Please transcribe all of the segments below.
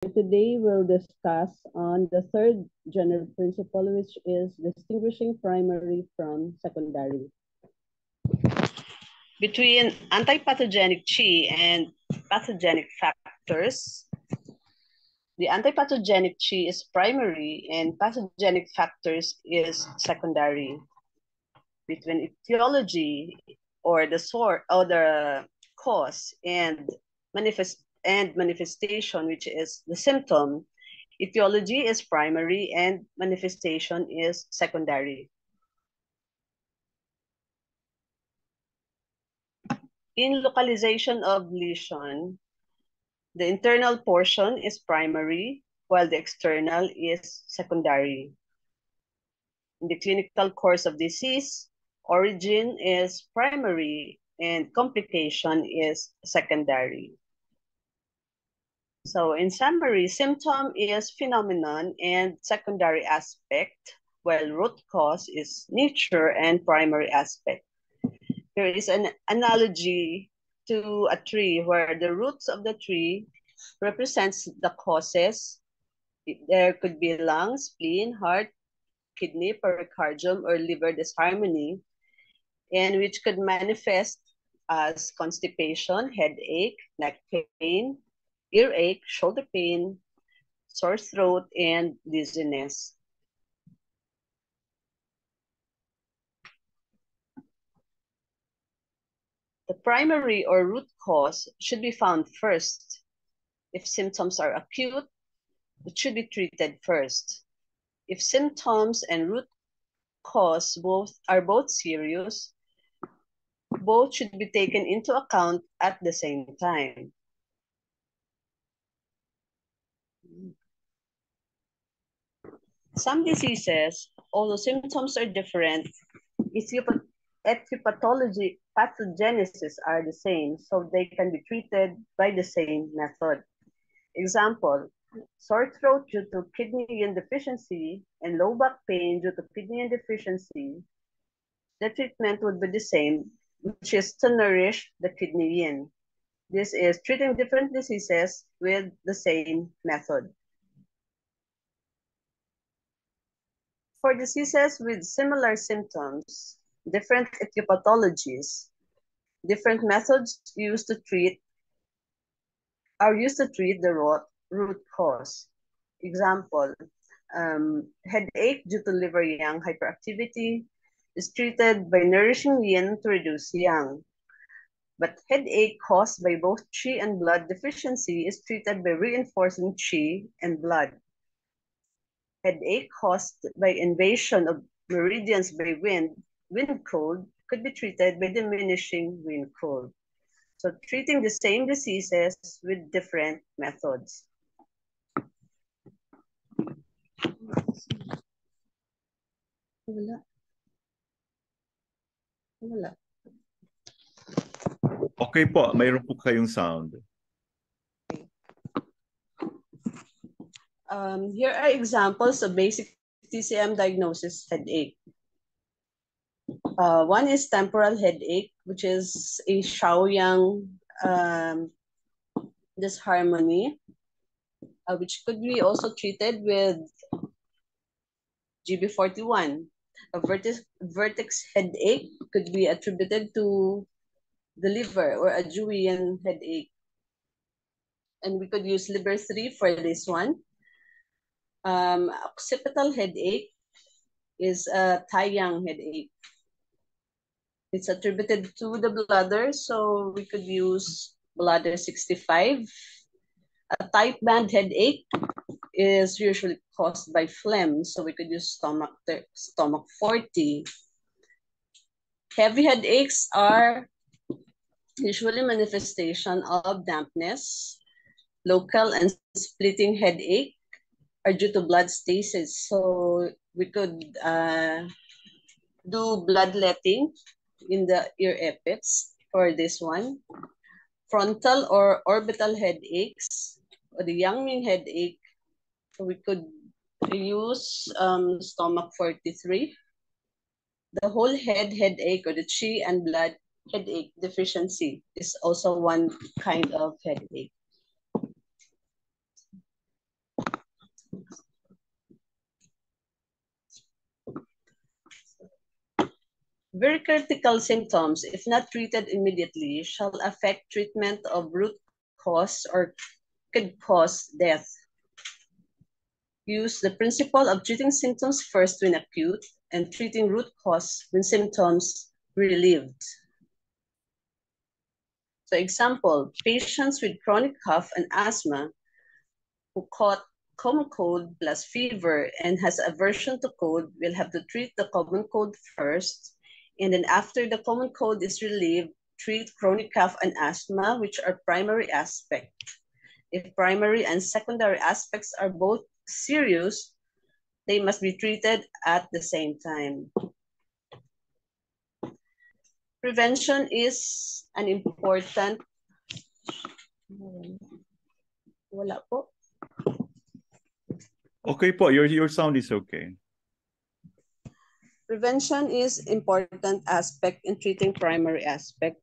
Today we'll discuss on the third general principle, which is distinguishing primary from secondary. Between antipathogenic qi and pathogenic factors, the antipathogenic qi is primary and pathogenic factors is secondary. Between etiology or the source or the cause and manifestation, which is the symptom, etiology is primary and manifestation is secondary. In localization of lesion, the internal portion is primary while the external is secondary. In the clinical course of disease, origin is primary and complication is secondary. So in summary, symptom is phenomenon and secondary aspect, while root cause is nature and primary aspect. There is an analogy to a tree where the roots of the tree represents the causes. There could be lung, spleen, heart, kidney, pericardium, or liver disharmony, and which could manifest as constipation, headache, neck pain, earache, shoulder pain, sore throat, and dizziness. The primary or root cause should be found first. If symptoms are acute, it should be treated first. If symptoms and root cause are both serious, both should be taken into account at the same time. Some diseases, although symptoms are different, etiology, pathogenesis are the same, so they can be treated by the same method. Example, sore throat due to kidney yin deficiency and low back pain due to kidney yin deficiency, the treatment would be the same, which is to nourish the kidney yin. This is treating different diseases with the same method. For diseases with similar symptoms, different etiologies, different methods are used to treat the root cause. Example, headache due to liver yang hyperactivity is treated by nourishing yin to reduce yang. But headache caused by both qi and blood deficiency is treated by reinforcing qi and blood. Headache caused by invasion of meridians by wind cold, could be treated by diminishing wind cold. So treating the same diseases with different methods. Okay po, mayroon po kayong sound. Here are examples of basic TCM diagnosis headache. One is temporal headache, which is a Shaoyang disharmony, which could be also treated with GB41. A vertex headache could be attributed to the liver or a Julian headache. And we could use liver 3 for this one. Occipital headache is a Taiyang headache. It's attributed to the bladder, so we could use bladder 65. A tight band headache is usually caused by phlegm, so we could use stomach 40. Heavy headaches are usually manifestation of dampness. Local and splitting headache are due to blood stasis, so we could do bloodletting in the ear epiths for this one. Frontal or orbital headaches, or the Yangming headache, we could use stomach 43. The whole head headache or the qi and blood headache deficiency is also one kind of headache. Very critical symptoms, if not treated immediately, shall affect treatment of root cause or could cause death. Use the principle of treating symptoms first when acute and treating root cause when symptoms relieved. So example, patients with chronic cough and asthma who caught common cold plus fever and has aversion to cold will have to treat the common cold first, and then after the common cold is relieved, treat chronic cough and asthma, which are primary aspects. If primary and secondary aspects are both serious, they must be treated at the same time. Prevention is an important... Wala po. Okay po, your sound is okay. Prevention is important aspect in treating primary aspect.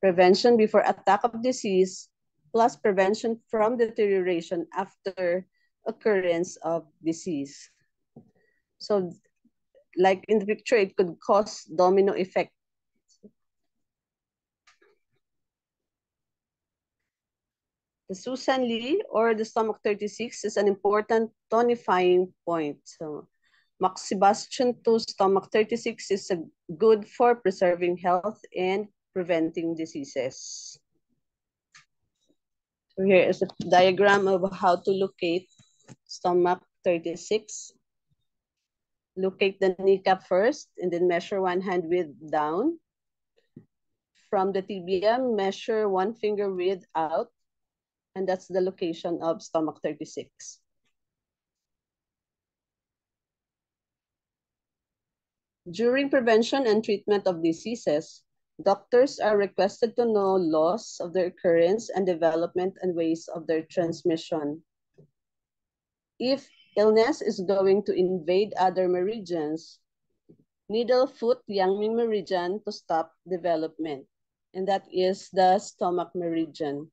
Prevention before attack of disease plus prevention from deterioration after occurrence of disease. So like in the picture, it could cause domino effect. The Susan Lee or the stomach 36 is an important tonifying point. So moxibustion to stomach 36 is good for preserving health and preventing diseases. So here is a diagram of how to locate stomach 36. Locate the kneecap first and then measure one hand width down. From the tibia, measure one finger width out, and that's the location of stomach 36. During prevention and treatment of diseases, doctors are requested to know laws of their occurrence and development and ways of their transmission. If illness is going to invade other meridians, needle foot Yangming meridian to stop development, and that is the stomach meridian.